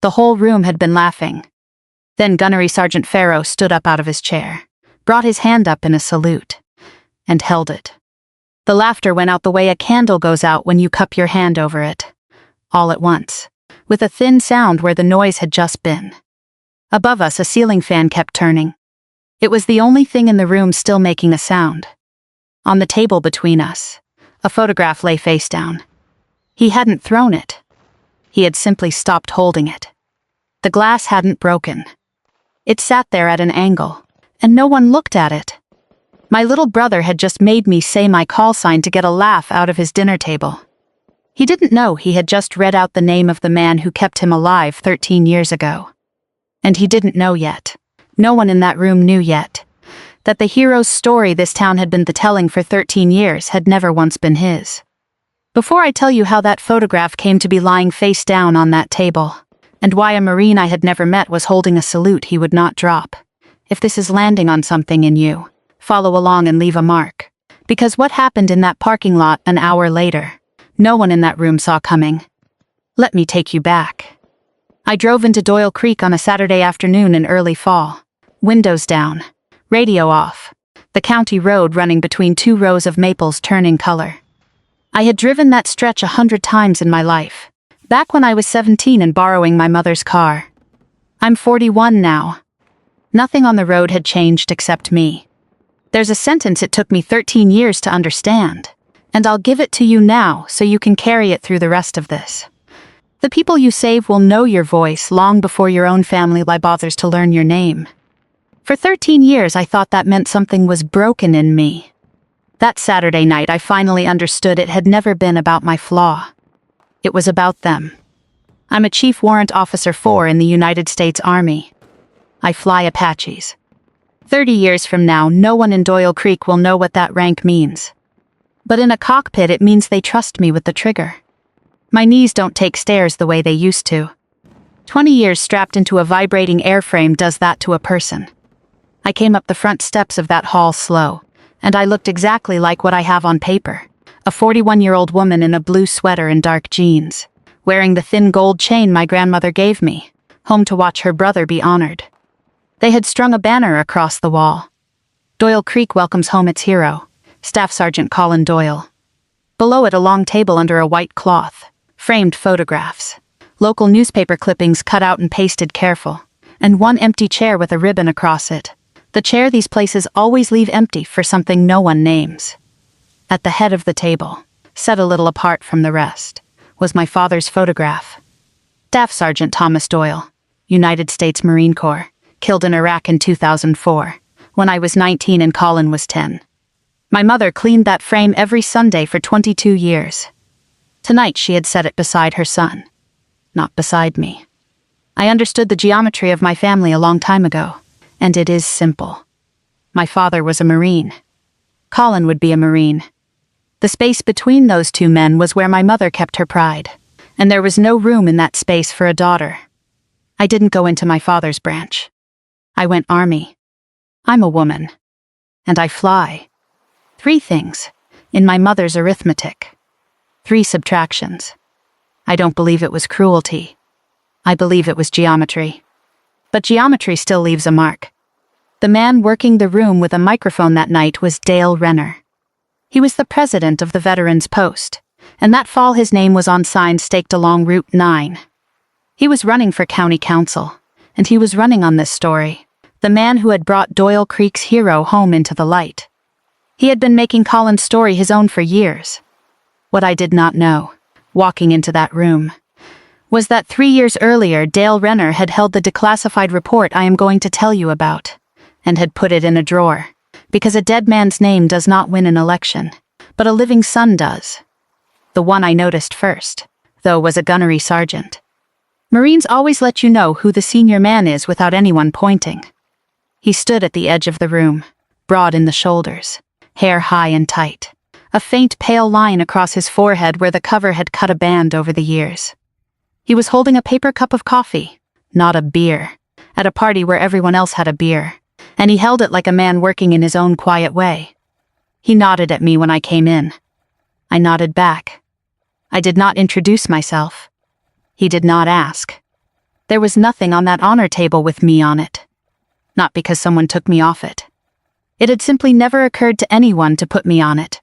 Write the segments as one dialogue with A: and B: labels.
A: The whole room had been laughing. Then Gunnery Sergeant Farrow stood up out of his chair, brought his hand up in a salute, and held it. The laughter went out the way a candle goes out when you cup your hand over it, all at once, with a thin sound where the noise had just been. Above us, a ceiling fan kept turning. It was the only thing in the room still making a sound. On the table between us, a photograph lay face down. He hadn't thrown it. He had simply stopped holding it. The glass hadn't broken. It sat there at an angle, and no one looked at it. My little brother had just made me say my call sign to get a laugh out of his dinner table. He didn't know he had just read out the name of the man who kept him alive 13 years ago. And he didn't know yet, no one in that room knew yet, that the hero's story this town had been telling for 13 years had never once been his. Before I tell you how that photograph came to be lying face down on that table, and why a Marine I had never met was holding a salute he would not drop, if this is landing on something in you, follow along and leave a mark. Because what happened in that parking lot an hour later, no one in that room saw coming. Let me take you back. I drove into Doyle Creek on a Saturday afternoon in early fall. Windows down, radio off, the county road running between 2 rows of maples turning color. I had driven that stretch 100 times in my life, back when I was 17 and borrowing my mother's car. I'm 41 now. Nothing on the road had changed except me. There's a sentence it took me 13 years to understand, and I'll give it to you now so you can carry it through the rest of this. The people you save will know your voice long before your own family bothers to learn your name. For 13 years I thought that meant something was broken in me. That Saturday night I finally understood it had never been about my flaw. It was about them. I'm a Chief Warrant Officer 4 in the United States Army. I fly Apaches. 30 years from now, no one in Doyle Creek will know what that rank means. But in a cockpit it means they trust me with the trigger. My knees don't take stairs the way they used to. 20 years strapped into a vibrating airframe does that to a person. I came up the front steps of that hall slow, and I looked exactly like what I have on paper, a 41-year-old woman in a blue sweater and dark jeans, wearing the thin gold chain my grandmother gave me, home to watch her brother be honored. They had strung a banner across the wall. Doyle Creek welcomes home its hero, Staff Sergeant Colin Doyle. Below it, a long table under a white cloth, framed photographs, local newspaper clippings cut out and pasted careful, and one empty chair with a ribbon across it. The chair these places always leave empty for something no one names. At the head of the table, set a little apart from the rest, was my father's photograph. Staff Sergeant Thomas Doyle, United States Marine Corps, killed in Iraq in 2004, when I was 19 and Colin was 10. My mother cleaned that frame every Sunday for 22 years. Tonight she had set it beside her son, not beside me. I understood the geometry of my family a long time ago, and it is simple. My father was a Marine. Colin would be a Marine. The space between those two men was where my mother kept her pride, and there was no room in that space for a daughter. I didn't go into my father's branch. I went Army. I'm a woman. And I fly. 3 things, in my mother's arithmetic. 3 subtractions. I don't believe it was cruelty. I believe it was geometry. But geometry still leaves a mark. The man working the room with a microphone that night was Dale Renner. He was the president of the Veterans Post, and that fall his name was on signs staked along Route 9. He was running for county council, and he was running on this story, the man who had brought Doyle Creek's hero home into the light. He had been making Colin's story his own for years. What I did not know, walking into that room, was that 3 years earlier Dale Renner had held the declassified report I am going to tell you about, and had put it in a drawer, because a dead man's name does not win an election, but a living son does. The one I noticed first, though, was a gunnery sergeant. Marines always let you know who the senior man is without anyone pointing. He stood at the edge of the room, broad in the shoulders, hair high and tight, a faint pale line across his forehead where the cover had cut a band over the years. He was holding a paper cup of coffee, not a beer, at a party where everyone else had a beer, and he held it like a man working in his own quiet way. He nodded at me when I came in. I nodded back. I did not introduce myself. He did not ask. There was nothing on that honor table with me on it. Not because someone took me off it. It had simply never occurred to anyone to put me on it.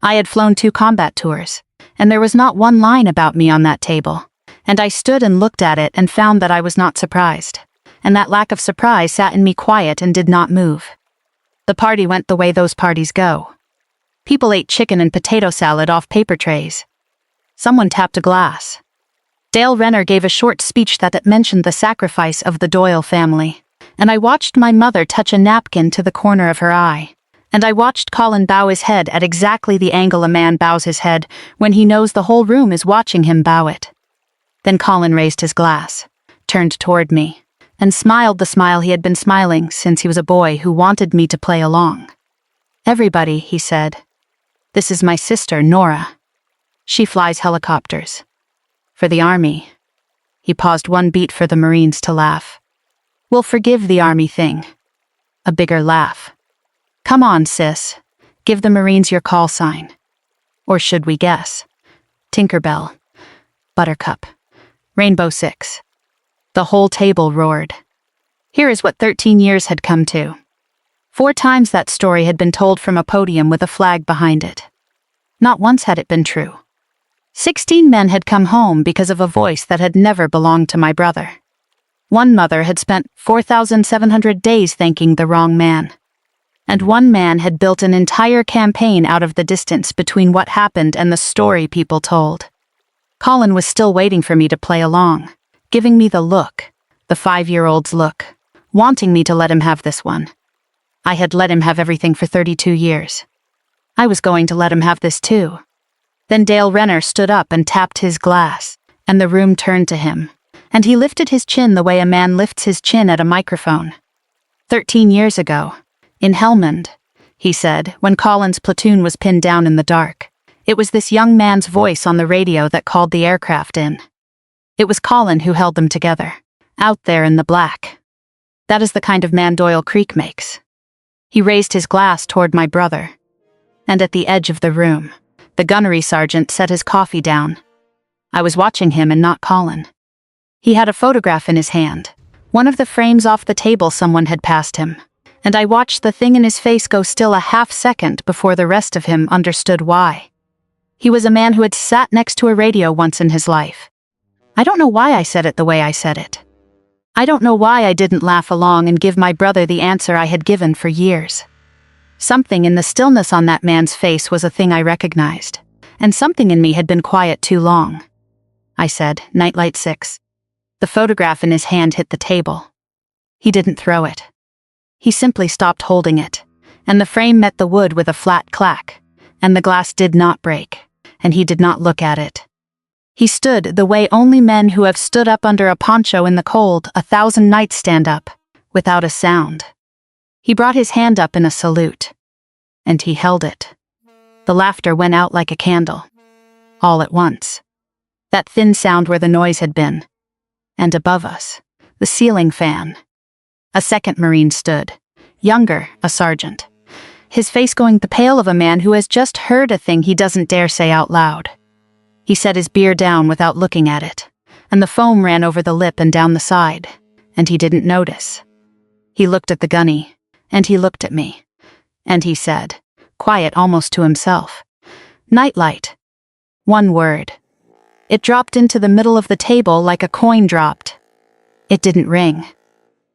A: I had flown 2 combat tours, and there was not one line about me on that table, and I stood and looked at it and found that I was not surprised, and that lack of surprise sat in me quiet and did not move. The party went the way those parties go. People ate chicken and potato salad off paper trays. Someone tapped a glass. Dale Renner gave a short speech that mentioned the sacrifice of the Doyle family, and I watched my mother touch a napkin to the corner of her eye, and I watched Colin bow his head at exactly the angle a man bows his head when he knows the whole room is watching him bow it. Then Colin raised his glass, turned toward me, and smiled the smile he had been smiling since he was a boy who wanted me to play along. "Everybody," he said. "This is my sister, Nora. She flies helicopters. For the Army." He paused one beat for the Marines to laugh. "We'll forgive the Army thing." A bigger laugh. "Come on, sis. Give the Marines your call sign. Or should we guess? Tinkerbell. Buttercup. Rainbow Six." The whole table roared. Here is what 13 years had come to. 4 times that story had been told from a podium with a flag behind it. Not once had it been true. 16 men had come home because of a voice that had never belonged to my brother. One mother had spent 4,700 days thanking the wrong man. And one man had built an entire campaign out of the distance between what happened and the story people told. Colin was still waiting for me to play along, giving me the look, the 5-year-old's look, wanting me to let him have this one. I had let him have everything for 32 years. I was going to let him have this too. Then Dale Renner stood up and tapped his glass, and the room turned to him, and he lifted his chin the way a man lifts his chin at a microphone. 13 years ago, in Helmand, he said, when Colin's platoon was pinned down in the dark, it was this young man's voice on the radio that called the aircraft in. It was Colin who held them together, out there in the black. That is the kind of man Doyle Creek makes. He raised his glass toward my brother. And at the edge of the room, the gunnery sergeant set his coffee down. I was watching him and not Colin. He had a photograph in his hand, one of the frames off the table someone had passed him, and I watched the thing in his face go still a half-second before the rest of him understood why. He was a man who had sat next to a radio once in his life. I don't know why I said it the way I said it. I don't know why I didn't laugh along and give my brother the answer I had given for years. Something in the stillness on that man's face was a thing I recognized, and something in me had been quiet too long. I said, "Nightlight 6. The photograph in his hand hit the table. He didn't throw it. He simply stopped holding it, and the frame met the wood with a flat clack, and the glass did not break, and he did not look at it. He stood the way only men who have stood up under a poncho in the cold 1,000 nights stand up, without a sound. He brought his hand up in a salute, and he held it. The laughter went out like a candle, all at once. That thin sound where the noise had been. And above us, the ceiling fan. A second Marine stood, younger, a sergeant, his face going the pale of a man who has just heard a thing he doesn't dare say out loud. He set his beer down without looking at it, and the foam ran over the lip and down the side, and he didn't notice. He looked at the gunny, and he looked at me, and he said, quiet almost to himself, "Nightlight." One word. It dropped into the middle of the table like a coin dropped. It didn't ring.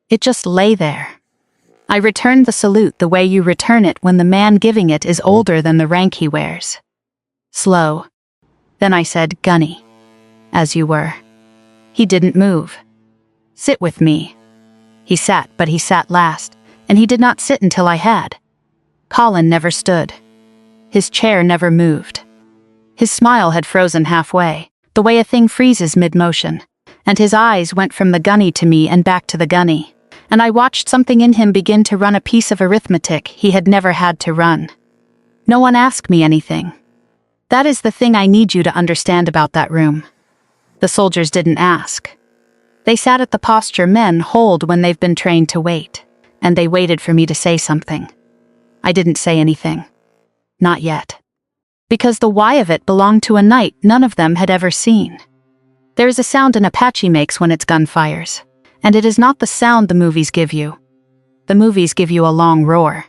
A: It just lay there. I returned the salute the way you return it when the man giving it is older than the rank he wears. Slow. Then I said, "Gunny, as you were." He didn't move. "Sit with me." He sat, but he sat last, and he did not sit until I had. Colin never stood. His chair never moved. His smile had frozen halfway, the way a thing freezes mid-motion, and his eyes went from the gunny to me and back to the gunny, and I watched something in him begin to run a piece of arithmetic he had never had to run. No one asked me anything. That is the thing I need you to understand about that room. The soldiers didn't ask. They sat at the posture men hold when they've been trained to wait, and they waited for me to say something. I didn't say anything. Not yet. Because the why of it belonged to a night none of them had ever seen. There is a sound an Apache makes when its gun fires, and it is not the sound the movies give you. The movies give you a long roar.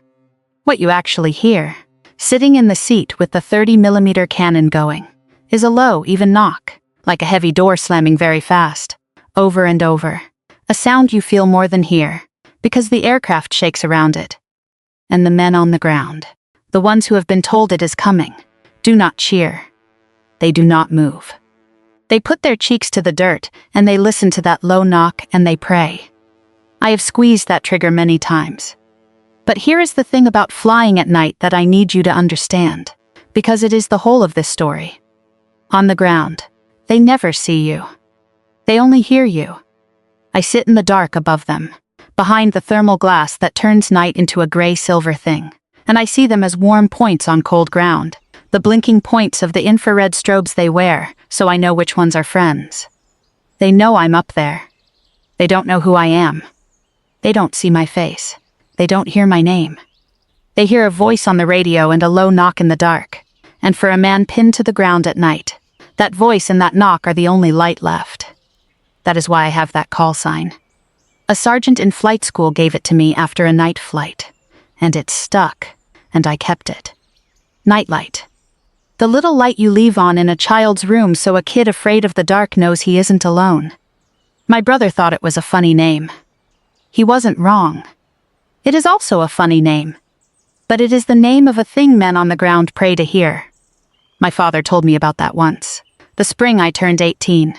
A: What you actually hear, sitting in the seat with the 30mm cannon going, is a low, even knock, like a heavy door slamming very fast, over and over. A sound you feel more than hear, because the aircraft shakes around it. And the men on the ground, the ones who have been told it is coming, do not cheer. They do not move. They put their cheeks to the dirt, and they listen to that low knock, and they pray. I have squeezed that trigger many times. But here is the thing about flying at night that I need you to understand, because it is the whole of this story. On the ground, they never see you. They only hear you. I sit in the dark above them, behind the thermal glass that turns night into a gray-silver thing, and I see them as warm points on cold ground, the blinking points of the infrared strobes they wear, so I know which ones are friends. They know I'm up there. They don't know who I am. They don't see my face. They don't hear my name. They hear a voice on the radio and a low knock in the dark, and for a man pinned to the ground at night, that voice and that knock are the only light left. That is why I have that call sign. A sergeant in flight school gave it to me after a night flight, and it stuck, and I kept it. Nightlight. The little light you leave on in a child's room so a kid afraid of the dark knows he isn't alone. My brother thought it was a funny name. He wasn't wrong. It is also a funny name, but it is the name of a thing men on the ground pray to hear. My father told me about that once, the spring I turned 18,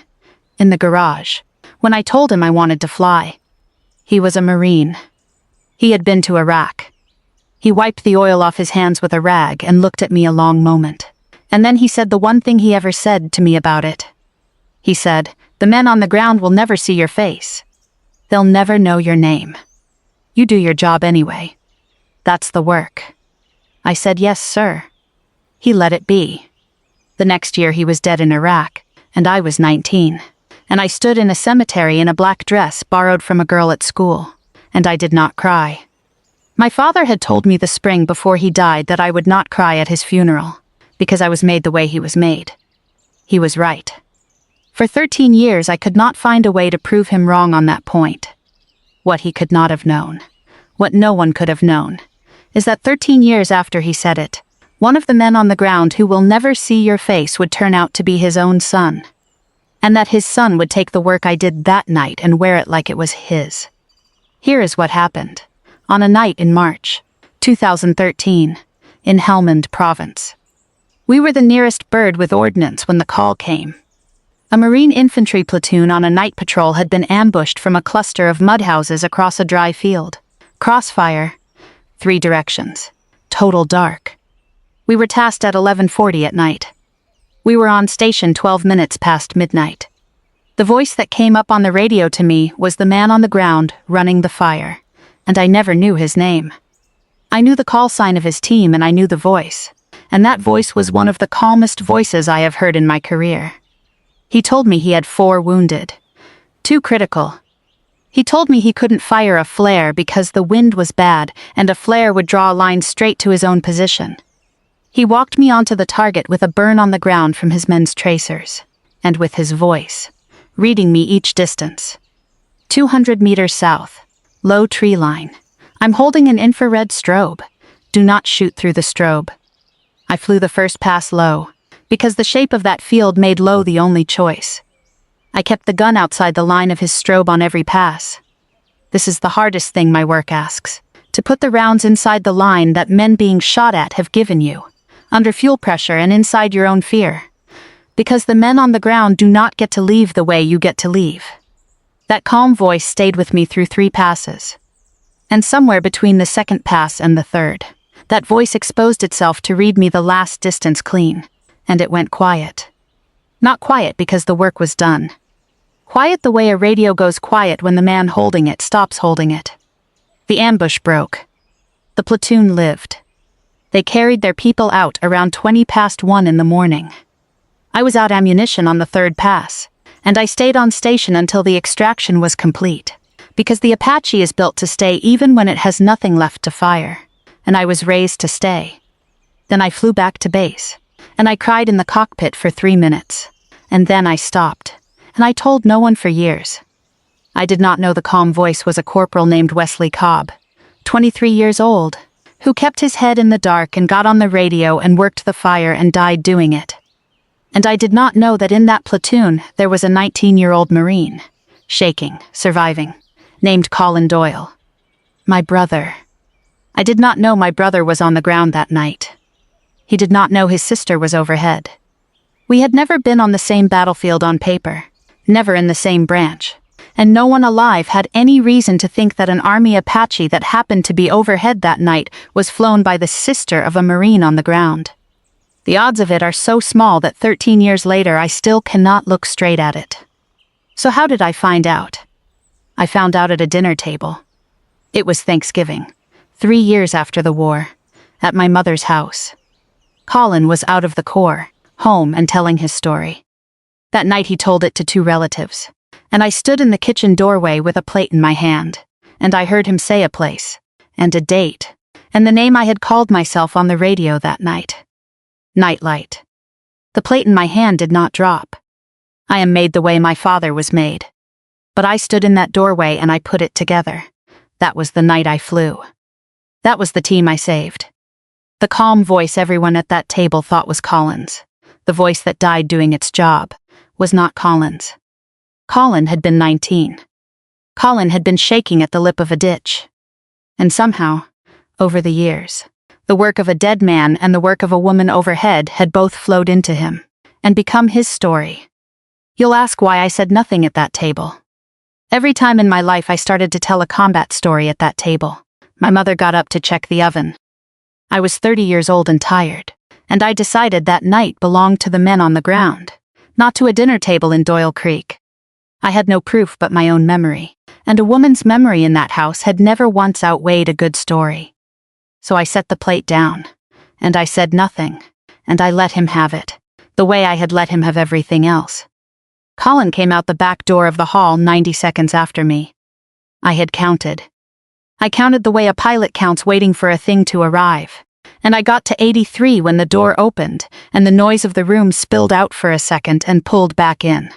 A: in the garage, when I told him I wanted to fly. He was a Marine. He had been to Iraq. He wiped the oil off his hands with a rag and looked at me a long moment, and then he said the one thing he ever said to me about it. He said, "The men on the ground will never see your face. They'll never know your name. You do your job anyway. That's the work." I said, "Yes, sir." He let it be. The next year he was dead in Iraq, and I was 19, and I stood in a cemetery in a black dress borrowed from a girl at school, and I did not cry. My father had told me the spring before he died that I would not cry at his funeral, because I was made the way he was made. He was right. For 13 years I could not find a way to prove him wrong on that point. What he could not have known, what no one could have known, is that 13 years after he said it, one of the men on the ground who will never see your face would turn out to be his own son, and that his son would take the work I did that night and wear it like it was his. Here is what happened, on a night in March 2013, in Helmand Province. We were the nearest bird with ordnance when the call came. A Marine infantry platoon on a night patrol had been ambushed from a cluster of mud houses across a dry field. Crossfire. 3 directions. Total dark. We were tasked at 11:40 at night. We were on station 12 minutes past midnight. The voice that came up on the radio to me was the man on the ground running the fire, and I never knew his name. I knew the call sign of his team and I knew the voice, and that voice was one of the calmest voices I have heard in my career. He told me he had 4 wounded. 2 critical. He told me he couldn't fire a flare because the wind was bad and a flare would draw a line straight to his own position. He walked me onto the target with a burn on the ground from his men's tracers, and with his voice, reading me each distance. 200 meters south, low tree line. I'm holding an infrared strobe. Do not shoot through the strobe. I flew the first pass low, because the shape of that field made low the only choice. I kept the gun outside the line of his strobe on every pass. This is the hardest thing my work asks, to put the rounds inside the line that men being shot at have given you, under fuel pressure and inside your own fear. Because the men on the ground do not get to leave the way you get to leave. That calm voice stayed with me through 3 passes. And somewhere between the second pass and the third, that voice exposed itself to read me the last distance clean, and it went quiet. Not quiet because the work was done. Quiet the way a radio goes quiet when the man holding it stops holding it. The ambush broke. The platoon lived. They carried their people out around 20 past 1 in the morning. I was out ammunition on the 3rd pass, and I stayed on station until the extraction was complete, because the Apache is built to stay even when it has nothing left to fire, and I was raised to stay. Then I flew back to base, and I cried in the cockpit for 3 minutes, and then I stopped, and I told no one for years. I did not know the calm voice was a corporal named Wesley Cobb, 23 years old, who kept his head in the dark and got on the radio and worked the fire and died doing it. And I did not know that in that platoon there was a 19-year-old Marine, shaking, surviving, named Doyle. My brother. I did not know my brother was on the ground that night. He did not know his sister was overhead. We had never been on the same battlefield on paper, never in the same branch, and no one alive had any reason to think that an Army Apache that happened to be overhead that night was flown by the sister of a Marine on the ground. The odds of it are so small that 13 years later I still cannot look straight at it. So how did I find out? I found out at a dinner table. It was Thanksgiving, 3 years after the war, at my mother's house. Colin was out of the Corps, home and telling his story. That night he told it to 2 relatives, and I stood in the kitchen doorway with a plate in my hand, and I heard him say a place, and a date, and the name I had called myself on the radio that night. Nightlight. The plate in my hand did not drop. I am made the way my father was made. But I stood in that doorway and I put it together. That was the night I flew. That was the team I saved. The calm voice everyone at that table thought was Colin's, the voice that died doing its job, was not Colin's. Colin had been 19. Colin had been shaking at the lip of a ditch. And somehow, over the years, the work of a dead man and the work of a woman overhead had both flowed into him, and become his story. You'll ask why I said nothing at that table. Every time in my life I started to tell a combat story at that table, my mother got up to check the oven. I was 30 years old and tired, and I decided that night belonged to the men on the ground, not to a dinner table in Doyle Creek. I had no proof but my own memory, and a woman's memory in that house had never once outweighed a good story. So I set the plate down, and I said nothing, and I let him have it, the way I had let him have everything else. Colin came out the back door of the hall 90 seconds after me. I had counted. I counted the way a pilot counts waiting for a thing to arrive, and I got to 83 when the door opened, and the noise of the room spilled out for a second and pulled back in.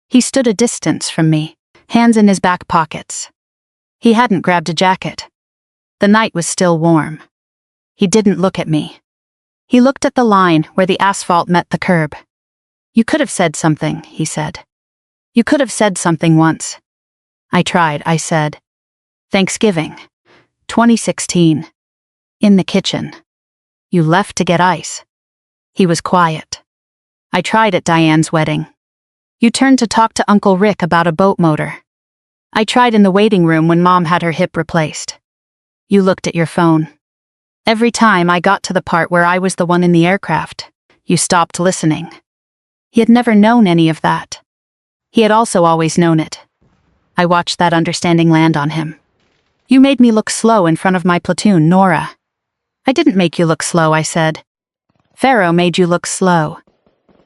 A: He stood a distance from me, hands in his back pockets. He hadn't grabbed a jacket. The night was still warm. He didn't look at me. He looked at the line where the asphalt met the curb. You could have said something, he said. You could have said something once. I tried, I said. Thanksgiving, 2016. In the kitchen. You left to get ice. He was quiet. I tried at Diane's wedding. You turned to talk to Uncle Rick about a boat motor. I tried in the waiting room when Mom had her hip replaced. You looked at your phone. Every time I got to the part where I was the one in the aircraft, you stopped listening. He had never known any of that. He had also always known it. I watched that understanding land on him. You made me look slow in front of my platoon, Nora. I didn't make you look slow, I said. Pharaoh made you look slow.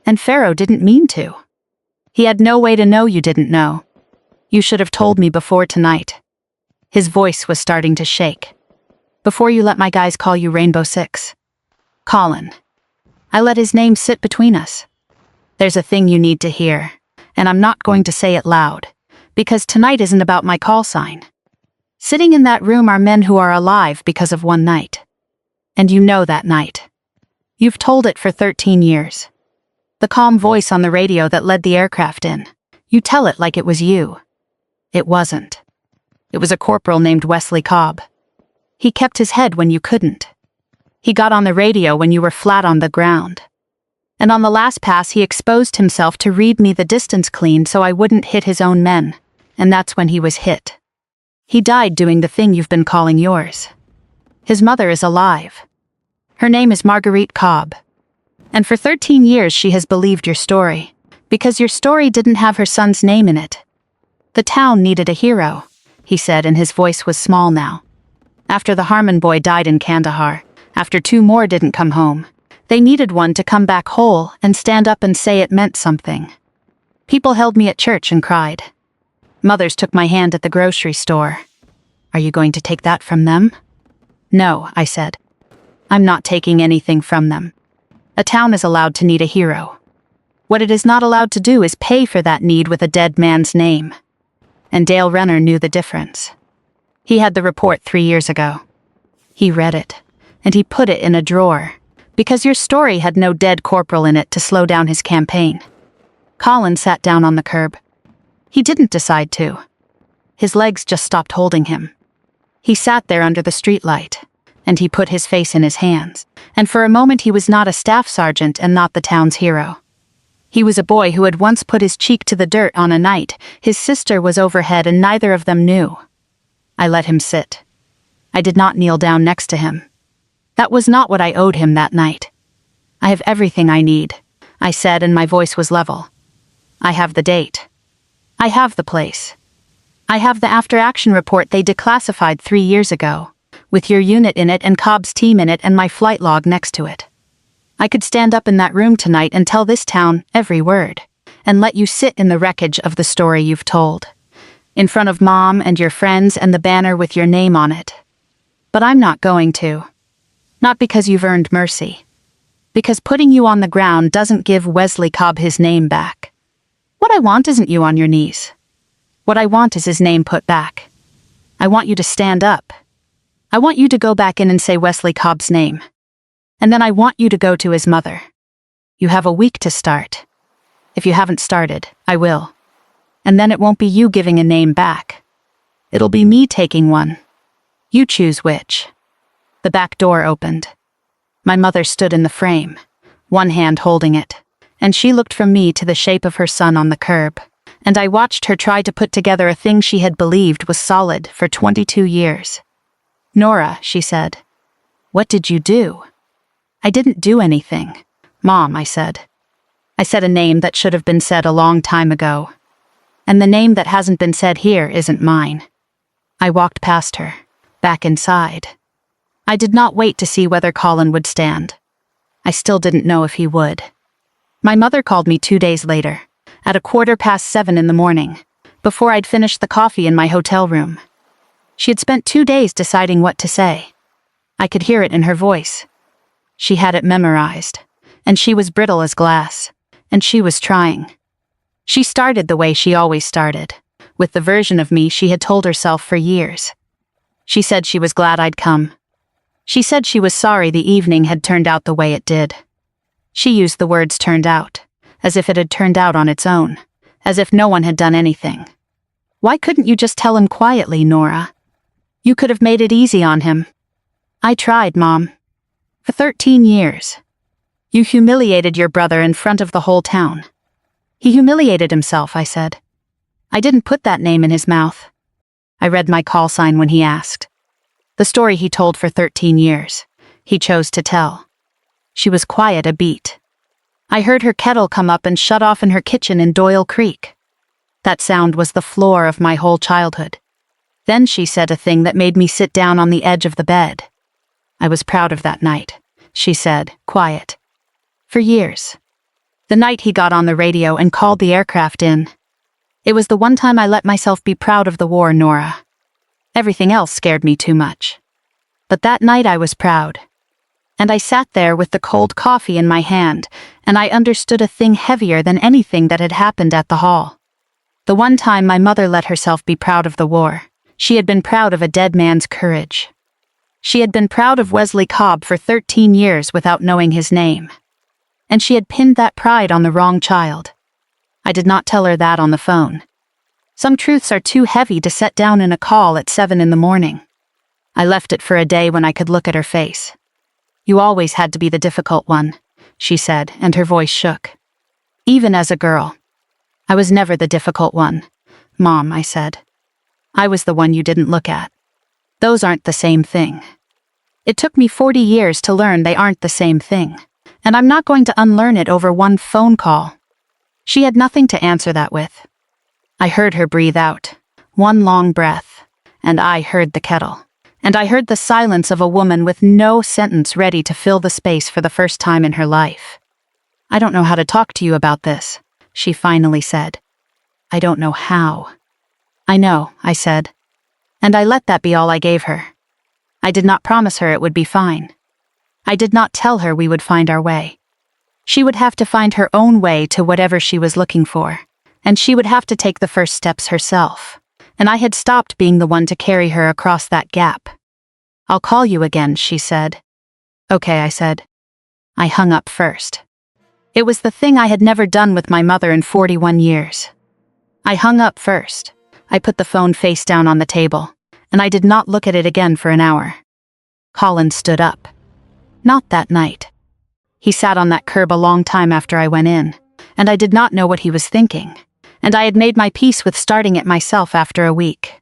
A: And Pharaoh didn't mean to. He had no way to know you didn't know. You should have told me before tonight. His voice was starting to shake. Before you let my guys call you Rainbow Six. Colin. I let his name sit between us. There's a thing you need to hear, and I'm not going to say it loud, because tonight isn't about my call sign. Sitting in that room are men who are alive because of one night. And you know that night. You've told it for 13 years. The calm voice on the radio that led the aircraft in. You tell it like it was you. It wasn't. It was a corporal named Wesley Cobb. He kept his head when you couldn't. He got on the radio when you were flat on the ground. And on the last pass he exposed himself to read me the distance clean so I wouldn't hit his own men, and that's when he was hit. He died doing the thing you've been calling yours. His mother is alive. Her name is Marguerite Cobb. And for 13 years she has believed your story, because your story didn't have her son's name in it. The town needed a hero, he said, and his voice was small now. After the Harmon boy died in Kandahar, after 2 more didn't come home, they needed one to come back whole and stand up and say it meant something. People held me at church and cried. Mothers took my hand at the grocery store. Are you going to take that from them? No, I said. I'm not taking anything from them. A town is allowed to need a hero. What it is not allowed to do is pay for that need with a dead man's name. And Dale Renner knew the difference. He had the report 3 years ago. He read it, and he put it in a drawer, because your story had no dead corporal in it to slow down his campaign. Colin sat down on the curb. He didn't decide to. His legs just stopped holding him. He sat there under the streetlight, and he put his face in his hands, and for a moment he was not a staff sergeant and not the town's hero. He was a boy who had once put his cheek to the dirt on a night. His sister was overhead and neither of them knew. I let him sit. I did not kneel down next to him. That was not what I owed him that night. I have everything I need, I said, and my voice was level. I have the date. I have the place. I have the after-action report they declassified 3 years ago, with your unit in it and Cobb's team in it and my flight log next to it. I could stand up in that room tonight and tell this town every word, and let you sit in the wreckage of the story you've told, in front of Mom and your friends and the banner with your name on it. But I'm not going to. Not because you've earned mercy. Because putting you on the ground doesn't give Wesley Cobb his name back. What I want isn't you on your knees. What I want is his name put back. I want you to stand up. I want you to go back in and say Wesley Cobb's name. And then I want you to go to his mother. You have a week to start. If you haven't started, I will. And then it won't be you giving a name back. It'll be me taking one. You choose which. The back door opened. My mother stood in the frame, one hand holding it, and she looked from me to the shape of her son on the curb, and I watched her try to put together a thing she had believed was solid for 22 years. "Nora," she said, "what did you do?" "I didn't do anything, Mom," I said. "I said a name that should have been said a long time ago. And the name that hasn't been said here isn't mine." I walked past her, back inside. I did not wait to see whether Colin would stand. I still didn't know if he would. My mother called me 2 days later, at 7:15 in the morning, before I'd finished the coffee in my hotel room. She had spent 2 days deciding what to say. I could hear it in her voice. She had it memorized, and she was brittle as glass, and she was trying. She started the way she always started, with the version of me she had told herself for years. She said she was glad I'd come. She said she was sorry the evening had turned out the way it did. She used the words "turned out," as if it had turned out on its own, as if no one had done anything. Why couldn't you just tell him quietly, Nora? You could have made it easy on him. I tried, Mom. For 13 years. You humiliated your brother in front of the whole town. He humiliated himself, I said. I didn't put that name in his mouth. I read my call sign when he asked. The story he told for 13 years. He chose to tell. She was quiet a beat. I heard her kettle come up and shut off in her kitchen in Doyle Creek. That sound was the floor of my whole childhood. Then she said a thing that made me sit down on the edge of the bed. I was proud of that night, she said, quiet. For years. The night he got on the radio and called the aircraft in. It was the one time I let myself be proud of the war, Nora. Everything else scared me too much. But that night I was proud. And I sat there with the cold coffee in my hand, and I understood a thing heavier than anything that had happened at the hall. The one time my mother let herself be proud of the war, she had been proud of a dead man's courage. She had been proud of Wesley Cobb for 13 years without knowing his name. And she had pinned that pride on the wrong child. I did not tell her that on the phone. Some truths are too heavy to set down in a call at 7 in the morning. I left it for a day when I could look at her face. You always had to be the difficult one, she said, and her voice shook. Even as a girl. I was never the difficult one, Mom, I said. I was the one you didn't look at. Those aren't the same thing. It took me 40 years to learn they aren't the same thing, and I'm not going to unlearn it over one phone call. She had nothing to answer that with. I heard her breathe out, one long breath, and I heard the kettle. And I heard the silence of a woman with no sentence ready to fill the space for the first time in her life. I don't know how to talk to you about this, she finally said. I don't know how. I know, I said. And I let that be all I gave her. I did not promise her it would be fine. I did not tell her we would find our way. She would have to find her own way to whatever she was looking for, and she would have to take the first steps herself. And I had stopped being the one to carry her across that gap. "I'll call you again," she said. "Okay," I said. I hung up first. It was the thing I had never done with my mother in 41 years. I hung up first. I put the phone face down on the table, and I did not look at it again for an hour. Colin stood up. Not that night. He sat on that curb a long time after I went in, and I did not know what he was thinking, and I had made my peace with starting it myself after a week.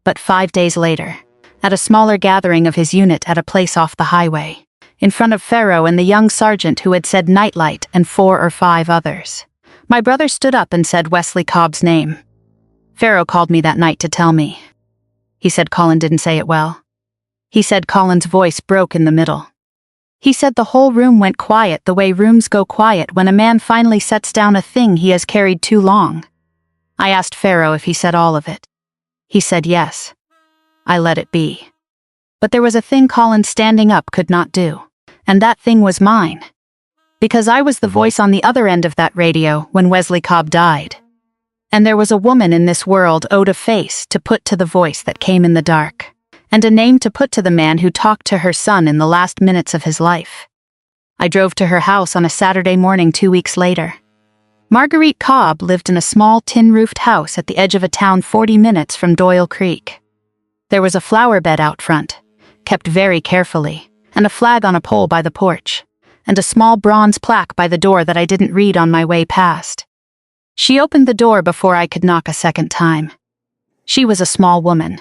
A: But 5 days later, at a smaller gathering of his unit at a place off the highway, in front of Pharaoh and the young sergeant who had said Nightlight and 4 or 5 others, my brother stood up and said Wesley Cobb's name. Pharaoh called me that night to tell me. He said Colin didn't say it well. He said Colin's voice broke in the middle. He said the whole room went quiet the way rooms go quiet when a man finally sets down a thing he has carried too long. I asked Pharaoh if he said all of it. He said yes. I let it be. But there was a thing Colin standing up could not do, and that thing was mine. Because I was the voice on the other end of that radio when Wesley Cobb died. And there was a woman in this world owed a face to put to the voice that came in the dark, and a name to put to the man who talked to her son in the last minutes of his life. I drove to her house on a Saturday morning 2 weeks later. Wesley Cobb lived in a small tin-roofed house at the edge of a town 40 minutes from Doyle Creek. There was a flower bed out front, kept very carefully, and a flag on a pole by the porch, and a small bronze plaque by the door that I didn't read on my way past. She opened the door before I could knock a second time. She was a small woman,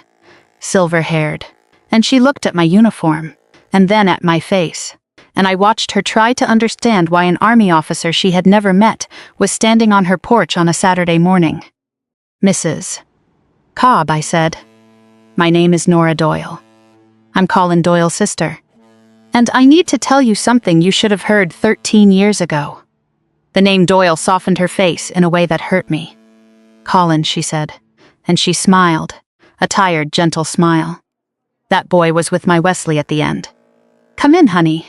A: silver-haired, and she looked at my uniform, and then at my face, and I watched her try to understand why an army officer she had never met was standing on her porch on a Saturday morning. "Mrs. Cobb," I said. "My name is Nora Doyle. I'm Colin Doyle's sister. And I need to tell you something you should have heard 13 years ago." The name Doyle softened her face in a way that hurt me. "Colin," she said, and she smiled, a tired, gentle smile. "That boy was with my Wesley at the end. Come in, honey.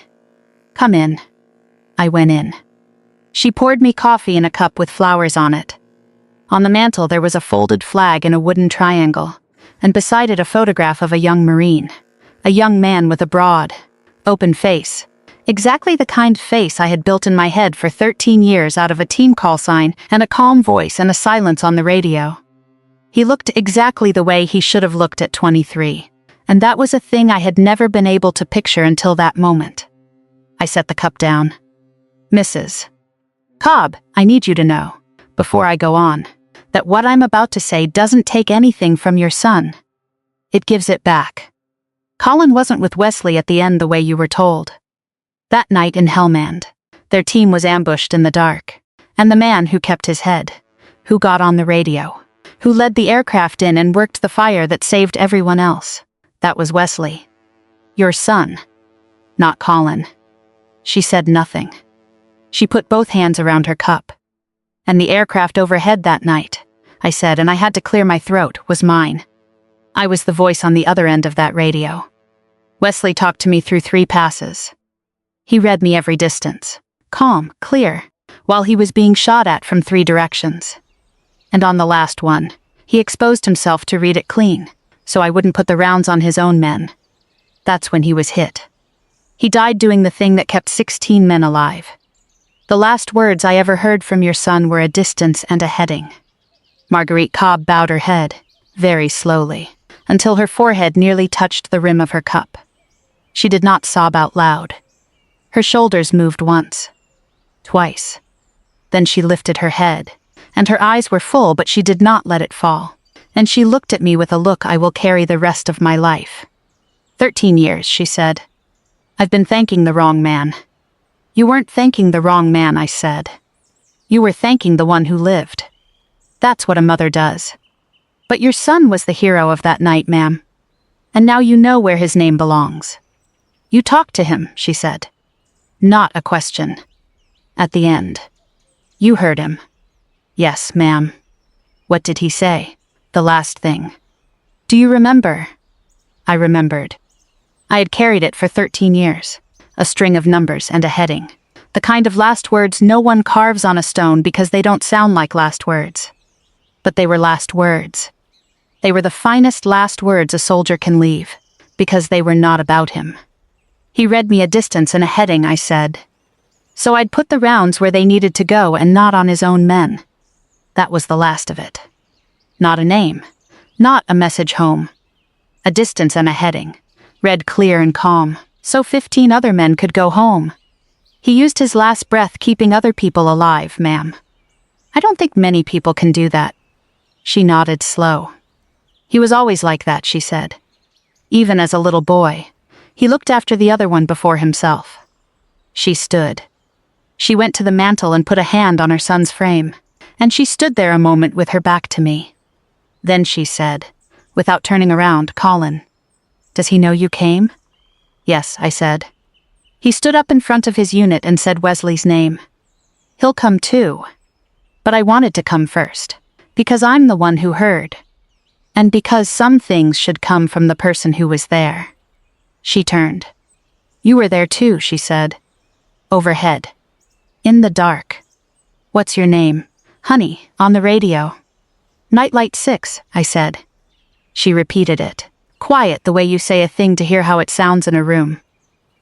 A: Come in." I went in. She poured me coffee in a cup with flowers on it. On the mantel there was a folded flag in a wooden triangle, and beside it a photograph of a young Marine, a young man with a broad, open face, exactly the kind of face I had built in my head for 13 years out of a team call sign and a calm voice and a silence on the radio. He looked exactly the way he should have looked at 23, and that was a thing I had never been able to picture until that moment. I set the cup down. "Mrs. Cobb, I need you to know, before I go on, that what I'm about to say doesn't take anything from your son. It gives it back. Colin wasn't with Wesley at the end the way you were told. That night in Helmand, their team was ambushed in the dark, and the man who kept his head, who got on the radio, who led the aircraft in and worked the fire that saved everyone else, that was Wesley. Your son, not Colin." She said nothing. She put both hands around her cup. "And the aircraft overhead that night," I said, and I had to clear my throat, "was mine. I was the voice on the other end of that radio. Wesley talked to me through 3 passes. He read me every distance, calm, clear, while he was being shot at from 3 directions. And on the last one, he exposed himself to read it clean, so I wouldn't put the rounds on his own men. That's when he was hit. He died doing the thing that kept 16 men alive. The last words I ever heard from your son were a distance and a heading." Wesley Cobb bowed her head, very slowly, until her forehead nearly touched the rim of her cup. She did not sob out loud. Her shoulders moved once, twice. Then she lifted her head, and her eyes were full, but she did not let it fall, and she looked at me with a look I will carry the rest of my life. 13 years, she said. "I've been thanking the wrong man." "You weren't thanking the wrong man," I said. "You were thanking the one who lived. That's what a mother does. But your son was the hero of that night, ma'am. And now you know where his name belongs. You talked to him," she said. "Not a question. At the end. You heard him." "Yes, ma'am." "What did he say? The last thing?" "Do you remember?" I remembered. I had carried it for 13 years, a string of numbers and a heading, The kind of last words no one carves on a stone because they don't sound like last words. But they were last words. They were the finest last words a soldier can leave, because they were not about him. He read me a distance and a heading, I said. So I'd put the rounds where they needed to go and not on his own men. That was the last of it. Not a name. Not a message home. A distance and a heading. Read clear and calm, so 15 other men could go home. He used his last breath keeping other people alive, ma'am. I don't think many people can do that. She nodded slow. He was always like that, she said. Even as a little boy, he looked after the other one before himself. She stood. She went to the mantel and put a hand on her son's frame, and she stood there a moment with her back to me. Then she said, without turning around, Colin, does he know you came? Yes, I said. He stood up in front of his unit and said Wesley's name. He'll come too. But I wanted to come first, because I'm the one who heard. And because some things should come from the person who was there. She turned. You were there too, she said. Overhead. In the dark. What's your name? Honey, on the radio. Nightlight 6, I said. She repeated it. Quiet, the way you say a thing to hear how it sounds in a room.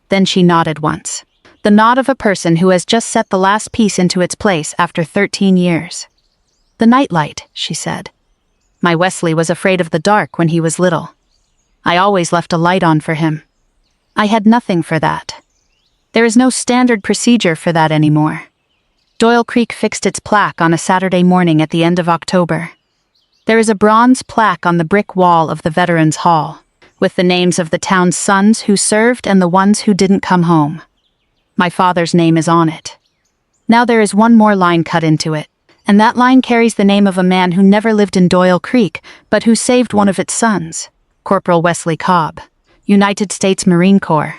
A: Then she nodded once. The nod of a person who has just set the last piece into its place after 13 years. The nightlight, she said. My Wesley was afraid of the dark when he was little. I always left a light on for him. I had nothing for that. There is no standard procedure for that anymore. Doyle Creek fixed its plaque on a Saturday morning at the end of October. There is a bronze plaque on the brick wall of the Veterans Hall, with the names of the town's sons who served and the ones who didn't come home. My father's name is on it. Now there is one more line cut into it, and that line carries the name of a man who never lived in Doyle Creek, but who saved one of its sons, Corporal Wesley Cobb, United States Marine Corps.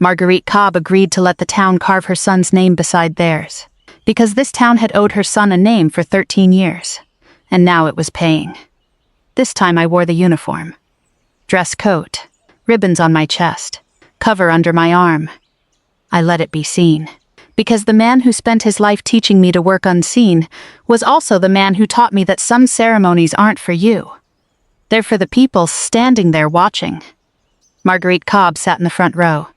A: Marguerite Cobb agreed to let the town carve her son's name beside theirs, because this town had owed her son a name for 13 years, and now it was paying. This time I wore the uniform. Dress coat, ribbons on my chest, cover under my arm. I let it be seen, because the man who spent his life teaching me to work unseen was also the man who taught me that some ceremonies aren't for you. They're for the people standing there watching. Marguerite Cobb sat in the front row.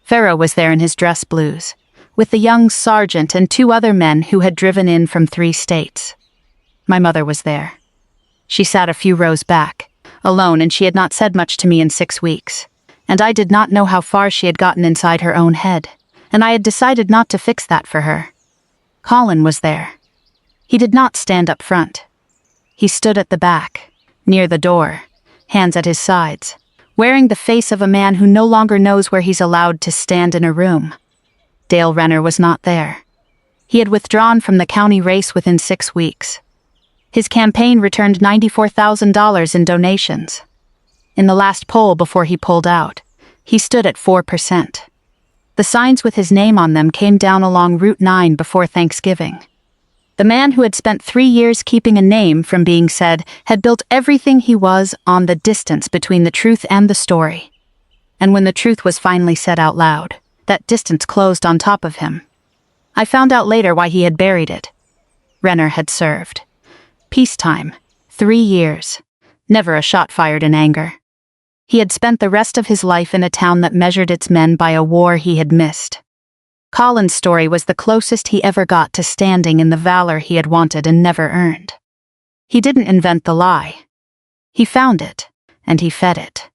A: Pharaoh was there in his dress blues, with the young sergeant and 2 other men who had driven in from 3 states. My mother was there. She sat a few rows back, alone, and she had not said much to me in 6 weeks, and I did not know how far she had gotten inside her own head, and I had decided not to fix that for her. Colin was there. He did not stand up front. He stood at the back, near the door, hands at his sides, wearing the face of a man who no longer knows where he's allowed to stand in a room. Dale Renner was not there. He had withdrawn from the county race within 6 weeks. His campaign returned $94,000 in donations. In the last poll before he pulled out, he stood at 4%. The signs with his name on them came down along Route 9 before Thanksgiving. The man who had spent 3 years keeping a name from being said had built everything he was on the distance between the truth and the story. And when the truth was finally said out loud, that distance closed on top of him. I found out later why he had buried it. Renner had served. Peacetime. 3 years. Never a shot fired in anger. He had spent the rest of his life in a town that measured its men by a war he had missed. Colin's story was the closest he ever got to standing in the valor he had wanted and never earned. He didn't invent the lie. He found it, and he fed it.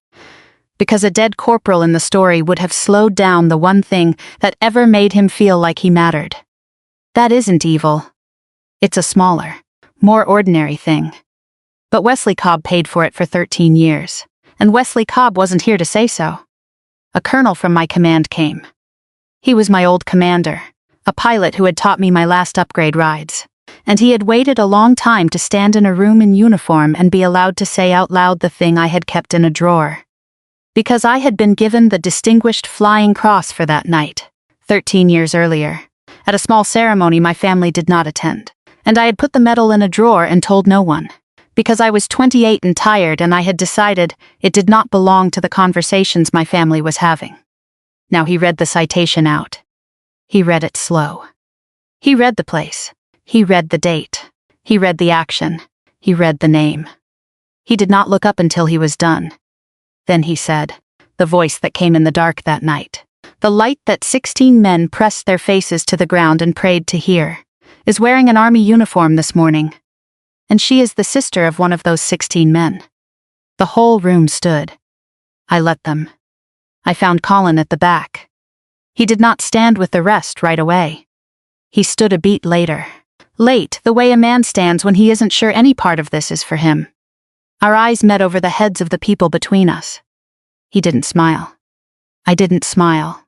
A: Because a dead corporal in the story would have slowed down the one thing that ever made him feel like he mattered. That isn't evil. It's a smaller, more ordinary thing. But Wesley Cobb paid for it for 13 years, and Wesley Cobb wasn't here to say so. A colonel from my command came. He was my old commander, a pilot who had taught me my last upgrade rides, and he had waited a long time to stand in a room in uniform and be allowed to say out loud the thing I had kept in a drawer. Because I had been given the Distinguished Flying Cross for that night, 13 years earlier, at a small ceremony my family did not attend, and I had put the medal in a drawer and told no one, because I was 28 and tired and I had decided it did not belong to the conversations my family was having. Now he read the citation out. He read it slow. He read the place. He read the date. He read the action. He read the name. He did not look up until he was done. Then he said, the voice that came in the dark that night, the light that 16 men pressed their faces to the ground and prayed to hear, is wearing an army uniform this morning. And she is the sister of one of those 16 men. The whole room stood. I let them. I found Colin at the back. He did not stand with the rest right away. He stood a beat later. Late, the way a man stands when he isn't sure any part of this is for him. Our eyes met over the heads of the people between us. He didn't smile. I didn't smile.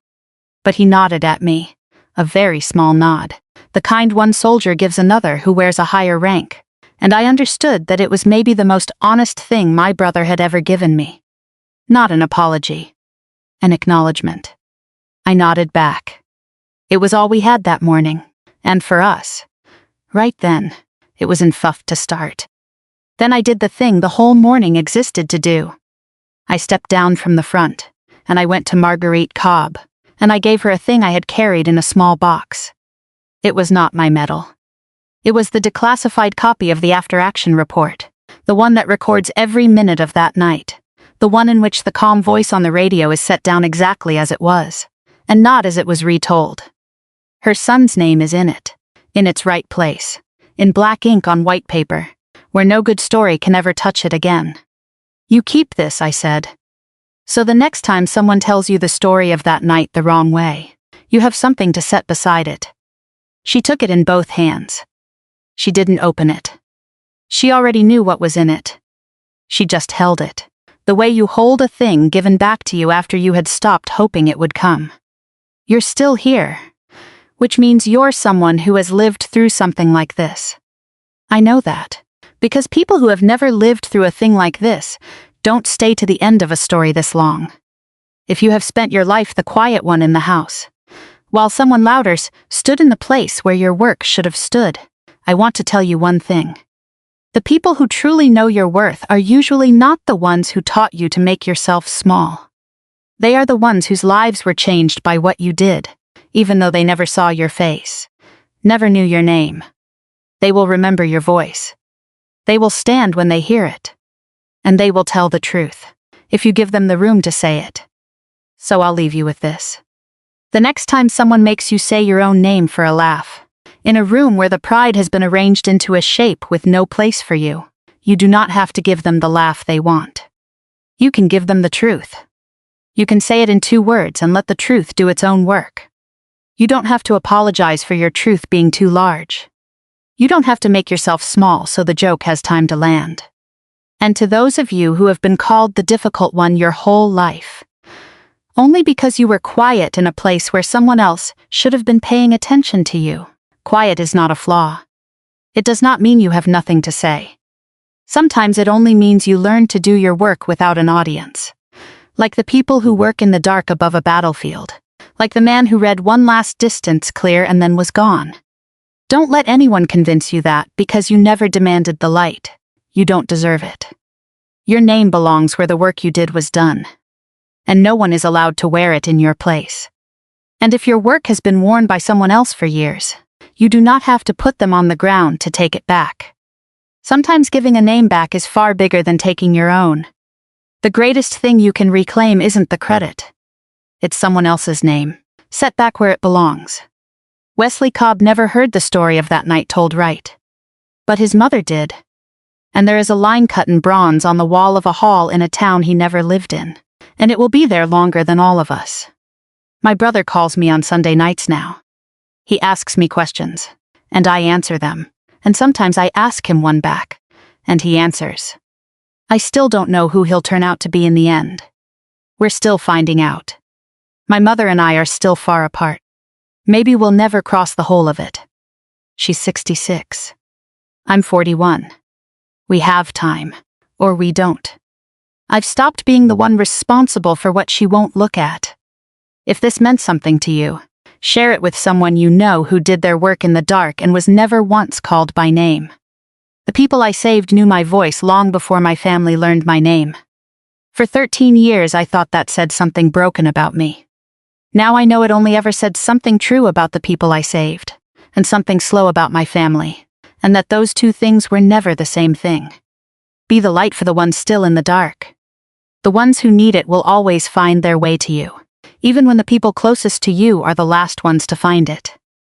A: But he nodded at me, a very small nod, the kind one soldier gives another who wears a higher rank, and I understood that it was maybe the most honest thing my brother had ever given me. Not an apology. An acknowledgement. I nodded back. It was all we had that morning, and for us. Right then, it was in fuff to start. Then I did the thing the whole morning existed to do. I stepped down from the front, and I went to Wesley Cobb, and I gave her a thing I had carried in a small box. It was not my medal. It was the declassified copy of the after-action report, the one that records every minute of that night, the one in which the calm voice on the radio is set down exactly as it was, and not as it was retold. Her son's name is in it, in its right place, in black ink on white paper, where no good story can ever touch it again. You keep this, I said. So the next time someone tells you the story of that night the wrong way, you have something to set beside it. She took it in both hands. She didn't open it. She already knew what was in it. She just held it, the way you hold a thing given back to you after you had stopped hoping it would come. You're still here, which means you're someone who has lived through something like this. I know that, because people who have never lived through a thing like this don't stay to the end of a story this long. If you have spent your life the quiet one in the house, while someone louder stood in the place where your work should have stood, I want to tell you one thing. The people who truly know your worth are usually not the ones who taught you to make yourself small. They are the ones whose lives were changed by what you did, even though they never saw your face, never knew your name. They will remember your voice. They will stand when they hear it. And they will tell the truth, if you give them the room to say it. So I'll leave you with this. The next time someone makes you say your own name for a laugh, in a room where the pride has been arranged into a shape with no place for you, you do not have to give them the laugh they want. You can give them the truth. You can say it in 2 words and let the truth do its own work. You don't have to apologize for your truth being too large. You don't have to make yourself small so the joke has time to land. And to those of you who have been called the difficult one your whole life, only because you were quiet in a place where someone else should have been paying attention to you, quiet is not a flaw. It does not mean you have nothing to say. Sometimes it only means you learn to do your work without an audience. Like the people who work in the dark above a battlefield. Like the man who read one last distance clear and then was gone. Don't let anyone convince you that because you never demanded the light, you don't deserve it. Your name belongs where the work you did was done. And no one is allowed to wear it in your place. And if your work has been worn by someone else for years, you do not have to put them on the ground to take it back. Sometimes giving a name back is far bigger than taking your own. The greatest thing you can reclaim isn't the credit. It's someone else's name, set back where it belongs. Wesley Cobb never heard the story of that night told right. But his mother did. And there is a line cut in bronze on the wall of a hall in a town he never lived in, and it will be there longer than all of us. My brother calls me on Sunday nights now. He asks me questions, and I answer them, and sometimes I ask him one back, and he answers. I still don't know who he'll turn out to be in the end. We're still finding out. My mother and I are still far apart. Maybe we'll never cross the whole of it. She's 66. I'm 41. We have time, or we don't. I've stopped being the one responsible for what she won't look at. If this meant something to you, share it with someone you know who did their work in the dark and was never once called by name. The people I saved knew my voice long before my family learned my name. For 13 years I thought that said something broken about me. Now I know it only ever said something true about the people I saved, and something slow about my family, and that those two things were never the same thing. Be the light for the ones still in the dark. The ones who need it will always find their way to you, even when the people closest to you are the last ones to find it.